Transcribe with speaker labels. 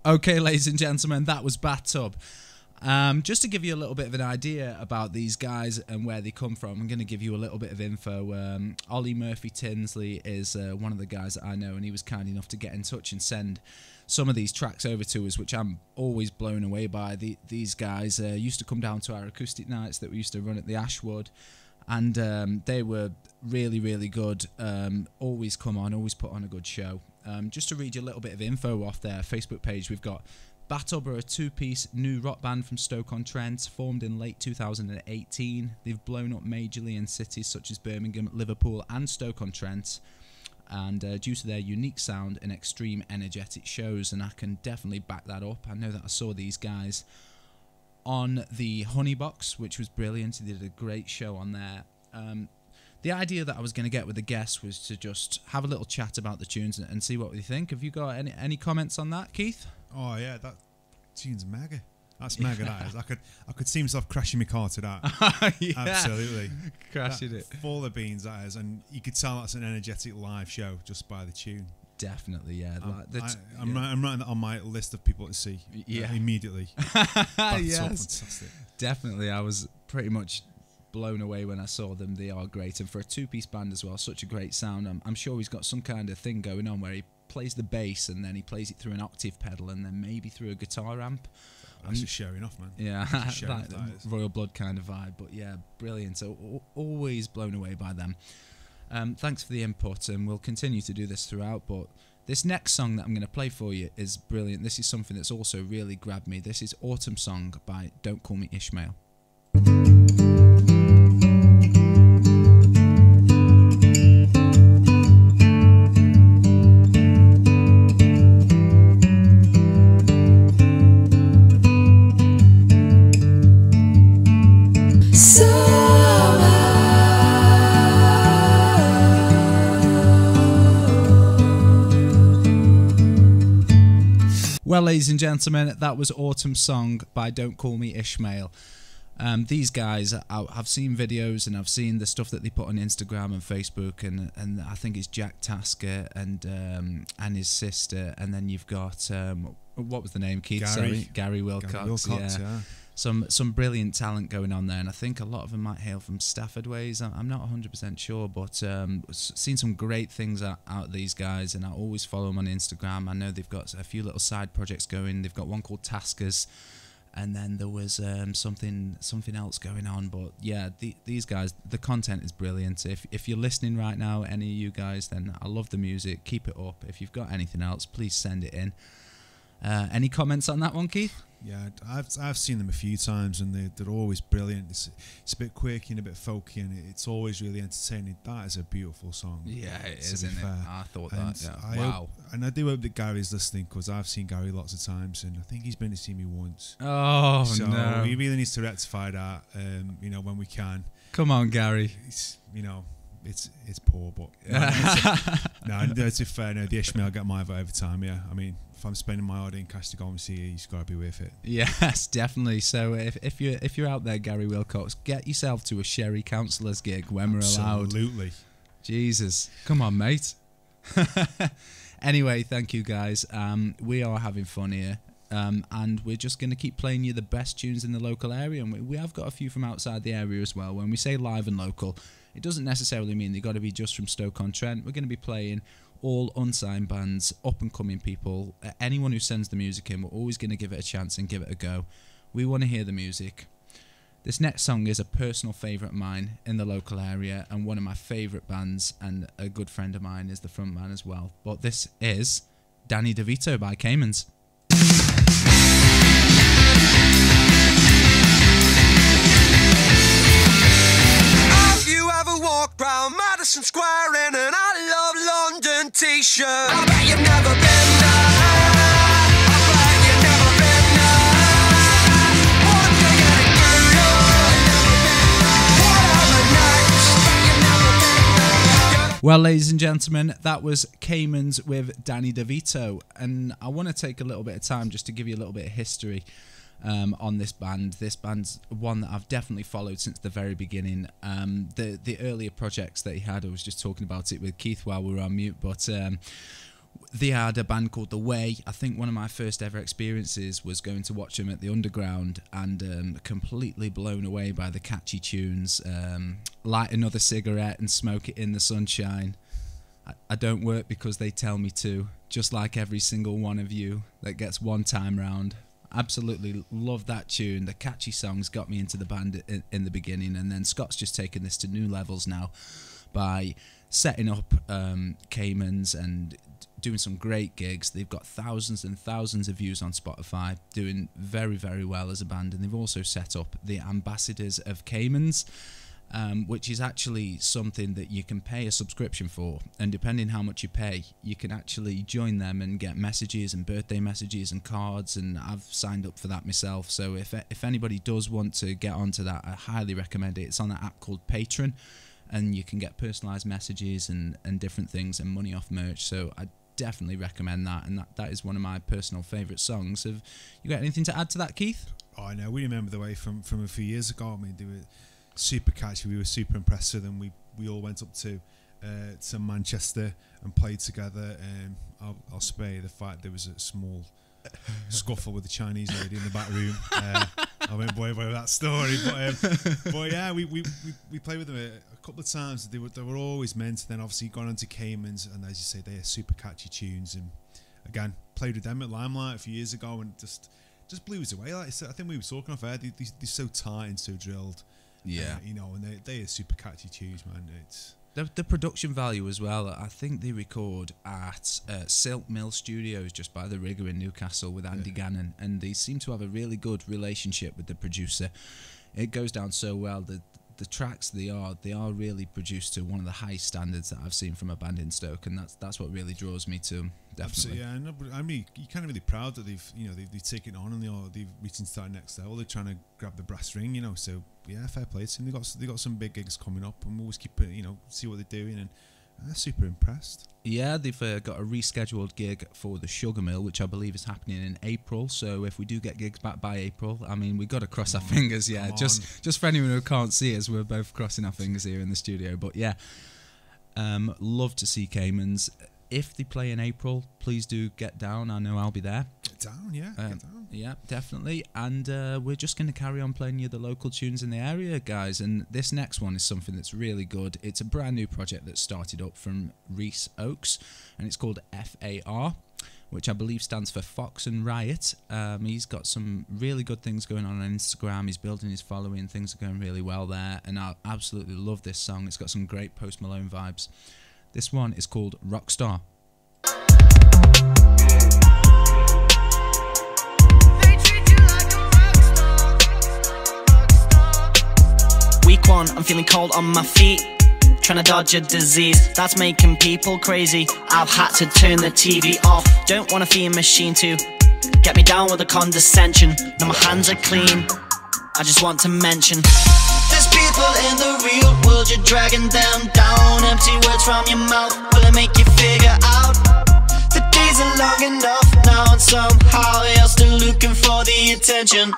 Speaker 1: Okay, ladies and gentlemen, that was Bathtub. Just to give you a little bit of an idea about these guys and where they come from, I'm going to give you a little bit of info. Ollie Murphy Tinsley is one of the guys that I know, and he was kind enough to get in touch and send some of these tracks over to us, which I'm always blown away by. These guys used to come down to our acoustic nights that we used to run at the Ashwood, and they were really, really good. Always come on, always put on a good show. Just to read you a little bit of info off their Facebook page, we've got Bathtub are a two-piece new rock band from Stoke-on-Trent, formed in late 2018. They've blown up majorly in cities such as Birmingham, Liverpool and Stoke-on-Trent, and due to their unique sound and extreme energetic shows, and I can definitely back that up. I know that I saw these guys on the Honey Box, which was brilliant. They did a great show on there. The idea that I was going to get with the guests was to just have a little chat about the tunes and see what we think. Have you got any comments on that, Keith?
Speaker 2: Oh yeah, that tune's mega. That's mega. That is. I could see myself crashing my car to that.
Speaker 1: Yeah,
Speaker 2: absolutely,
Speaker 1: crashing it.
Speaker 2: Full of beans, that is, and you could tell that's an energetic live show just by the tune.
Speaker 1: Definitely, yeah.
Speaker 2: I'm writing that on my list of people to see.
Speaker 1: Yeah,
Speaker 2: immediately.
Speaker 1: Yes,
Speaker 2: fantastic.
Speaker 1: Definitely, I was pretty much blown away when I saw them. They are great, and for a two-piece band as well, such a great sound. I'm sure he's got some kind of thing going on where he plays the bass and then he plays it through an octave pedal and then maybe through a guitar amp.
Speaker 2: That's just showing off, man.
Speaker 1: Yeah, like Royal Blood kind of vibe. But yeah, brilliant. So always blown away by them. Thanks for the input, and we'll continue to do this throughout. But this next song that I'm going to play for you is brilliant. This is something that's also really grabbed me. This is Autumnsong by Don't Call Me Ishmael. Well, ladies and gentlemen, that was Autumnsong by Don't Call Me Ishmael. These guys, I've seen videos and I've seen the stuff that they put on Instagram and Facebook, and I think it's Jack Tasker and his sister, and then you've got what was the name, Keith? Gary Wilcox. Yeah. Some brilliant talent going on there, and I think a lot of them might hail from Stafford ways. I'm not 100% sure, but seen some great things out of these guys, and I always follow them on Instagram. I know they've got a few little side projects going. They've got one called Taskers, and then there was something else going on. But yeah, these guys, the content is brilliant. If you're listening right now, any of you guys, then I love the music. Keep it up. If you've got anything else, please send it in. Any comments on that one, Keith?
Speaker 2: Yeah, I've seen them a few times, and they're always brilliant. It's a bit quirky and a bit folky, and it's always really entertaining. That is a beautiful song.
Speaker 1: Yeah, it is, isn't it? I thought that. Yeah.
Speaker 2: Wow. And I do hope that Gary's listening, because I've seen Gary lots of times, and I think he's been to see me once.
Speaker 1: Oh,
Speaker 2: so
Speaker 1: no.
Speaker 2: he really needs to rectify that, when we can.
Speaker 1: Come on, Gary.
Speaker 2: It's poor, but to fair, no, the Ishmael get my vote every time. Yeah, I mean, if I'm spending my hard-earned cash to go and see it, it's got to be worth it.
Speaker 1: Yes, definitely. So if you're out there, Gary Wilcox, get yourself to a Sherry Counsellors gig when we're allowed.
Speaker 2: Absolutely.
Speaker 1: Jesus, come on, mate. Anyway, thank you guys. We are having fun here. And we're just going to keep playing you the best tunes in the local area, and we have got a few from outside the area as well. When we say live and local, it doesn't necessarily mean they've got to be just from Stoke-on-Trent. We're going to be playing all unsigned bands, up-and-coming people. Anyone who sends the music in, we're always going to give it a chance and give it a go. We want to hear the music. This next song is a personal favourite of mine in the local area, and one of my favourite bands, and a good friend of mine is the front man as well. But this is Danny Devito by Camens.
Speaker 3: Walk round Madison Square in an I Love London t-shirt. I bet you've never been there. I bet you've never been there. What they gonna give you? Whatever next. You've never been there.
Speaker 1: Well, ladies and gentlemen, that was Camens with Danny Devito, and I want to take a little bit of time just to give you a little bit of history on this band. This band's one that I've definitely followed since the very beginning. The earlier projects that he had, I was just talking about it with Keith while we were on mute, but they had a band called The Way. I think one of my first ever experiences was going to watch them at the Underground, and completely blown away by the catchy tunes. Light another cigarette and smoke it in the sunshine. I don't work because they tell me to, just like every single one of you that gets one time round. Absolutely love that tune. The catchy songs got me into the band in the beginning, and then Scott's just taken this to new levels now by setting up Camens and doing some great gigs. They've got thousands and thousands of views on Spotify, doing very, very well as a band, and they've also set up the Ambassadors of Camens, which is actually something that you can pay a subscription for, and depending how much you pay, you can actually join them and get messages and birthday messages and cards, and I've signed up for that myself. So if anybody does want to get onto that, I highly recommend it. It's on an app called Patreon, and you can get personalised messages and different things and money off merch. So I definitely recommend that, and that is one of my personal favourite songs. Have you got anything to add to that, Keith?
Speaker 2: Oh, I know. We remember The Way from a few years ago. I mean, they were super catchy. We were super impressed with them. We all went up to Manchester and played together. I'll spare you the fact there was a small scuffle with the Chinese lady in the back room. I won't bore you with that story, but yeah, we played with them a couple of times. They were always meant. Then obviously gone on to Camens, and as you say, they are super catchy tunes. And again, played with them at Limelight a few years ago, and just blew us away. Like I said, I think we were talking off air. They're so tight and so drilled. Yeah, you know, and they are super catchy tunes, man. It's
Speaker 1: the production value as well. I think they record at Silk Mill Studios just by the Rigger in Newcastle with Andy Gannon, and they seem to have a really good relationship with the producer. It goes down so well. The tracks they are really produced to one of the highest standards that I've seen from a band in Stoke, and that's what really draws me to them. Definitely.
Speaker 2: Yeah, no, but I mean, you're kind of really proud that they've taken it on, and they've reached into that next level. They're trying to grab the brass ring, you know. So yeah, fair play to them. They got some big gigs coming up, and we'll always keep see what they're doing, and I'm super impressed. Yeah,
Speaker 1: they've got a rescheduled gig for the Sugar Mill, which I believe is happening in April. So if we do get gigs back by April, I mean, we've got to cross our fingers. Yeah, just for anyone who can't see us, we're both crossing our fingers here in the studio. But yeah, love to see Camens. If they play in April, please do get down. I know I'll be there.
Speaker 2: Get down, yeah. Get down.
Speaker 1: Yeah, definitely. And we're just going to carry on playing you the local tunes in the area, guys. And this next one is something that's really good. It's a brand new project that started up from Rhys Oakes, and it's called F.A.R, which I believe stands for Fox and Riot. He's got some really good things going on Instagram. He's building his following. Things are going really well there. And I absolutely love this song. It's got some great Post Malone vibes. This one is called Rockstar.
Speaker 4: Week one, I'm feeling cold on my feet, trying to dodge a disease that's making people crazy. I've had to turn the TV off. Don't want a feed machine to get me down with a condescension. Now my hands are clean, I just want to mention there's people in the real world, you're dragging them down. Empty words from your mouth, will it make you figure out the days are long enough now, and somehow you're still looking for the attention.